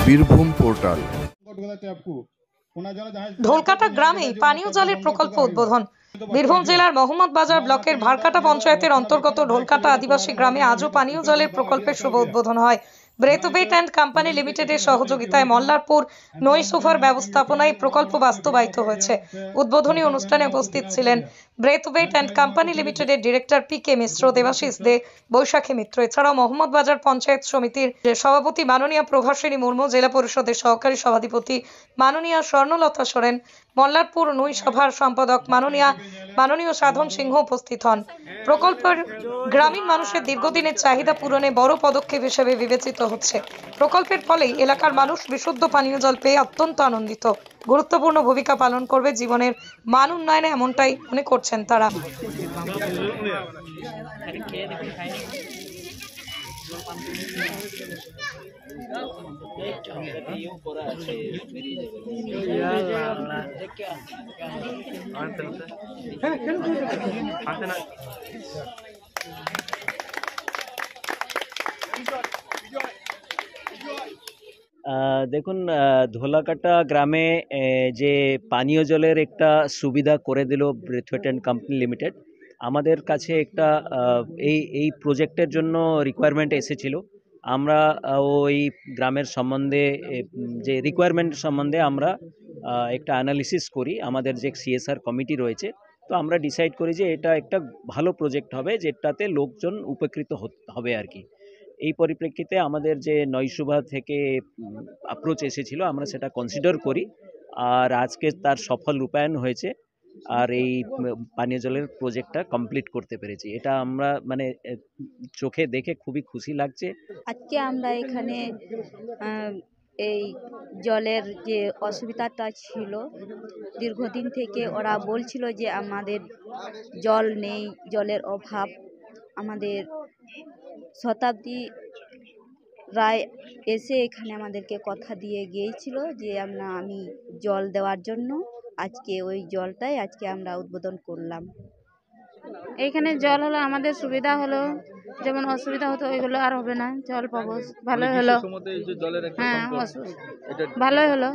Birbhum portal. ঢোলকাটা গ্রামে পানীয় জলের প্রকল্প উদ্বোধন। বীরভূম জেলার মোহাম্মদবাজার ব্লকের ভারকাটা পঞ্চায়েতের অন্তর্গত ঢোলকাটা আদিবাসী গ্রামে আজও পানীয় জলের প্রকল্পের শুভ উদ্বোধন হয়। ব্রেথওয়েট অ্যান্ড কোম্পানি লিমিটেডের সহযোগিতায় মল্লারপুর নৈসুভার ব্যবস্থাপনায় প্রকল্প বাস্তবায়িত হয়েছে। উদ্বোধনী অনুষ্ঠানে উপস্থিত ছিলেন ব্রেথওয়েট অ্যান্ড কোম্পানি লিমিটেডের ডিরেক্টর পি.কে. মিশ্র, দেবাশিস দে, বৈশাখী মিত্র। এছাড়াও মোহাম্মদবাজার পঞ্চায়েত সমিতির সভাপতি মাননীয়া প্রভাসিনী মুর্মু, জেলা পরিষদের সহকারী সভাধিপতি মাননীয়া স্বর্ণলতা সোরেন, মল্লারপুর নৈসভার সম্পাদক মাননীয় সাধন সিংহ উপস্থিত হন। প্রকল্পের গ্রামীণ মানুষের দীর্ঘদিনের চাহিদা পূরণে বড় পদক্ষেপ হিসেবে বিবেচিত হচ্ছে। প্রকল্পের ফলেই এলাকার মানুষ বিশুদ্ধ পানীয় জল পেয়ে অত্যন্ত আনন্দিত। গুরুত্বপূর্ণ ভূমিকা পালন করবে জীবনের মান উন্নয়নে, এমনটাই মনে করছেন তারা। দেখুন, ধোলাকাটা গ্রামে যে পানীয় জলের একটা সুবিধা করে দিল ব্রেথওয়েট অ্যান্ড কোম্পানি লিমিটেড। আমাদের কাছে একটা এই প্রজেক্টের জন্য রিকোয়ারমেন্ট এসেছিল। আমরা ওই গ্রামের সম্বন্ধে যে রিকোয়ারমেন্ট সম্বন্ধে আমরা একটা অ্যানালিসিস করি। আমাদের যে সিএসআর কমিটি রয়েছে, তো আমরা ডিসাইড করি যে এটা একটা ভালো প্রজেক্ট হবে, যেটাতে লোকজন উপকৃত হবে আর কি। এই পরিপ্রেক্ষিতে আমাদের যে নৈসুভা থেকে অ্যাপ্রোচ এসেছিল, আমরা সেটা কনসিডার করি, আর আজকে তার সফল রূপায়ণ হয়েছে। আর এই পানীয় জলের প্রজেক্টটা কমপ্লিট করতে পেরেছি, এটা আমরা মানে চোখে দেখে খুবই খুশি লাগছে। আজকে আমরা এখানে এই জলের যে অসুবিধাটা ছিল, দীর্ঘদিন থেকে ওরা বলছিল যে আমাদের জল নেই, জলের অভাব। আমাদের শতাব্দী রায় এসে এখানে আমাদেরকে কথা দিয়ে গিয়েছিল যে আমি জল দেওয়ার জন্য। আজকে ওই জলটাই আজকে আমরা উদ্বোধন করলাম। এইখানে জল হলো আমাদের সুবিধা হলো, যেমন অসুবিধা হতো ওইগুলো আর হবে না, জল পাবো, ভালোই হলো। হ্যাঁ, ভালোই হলো।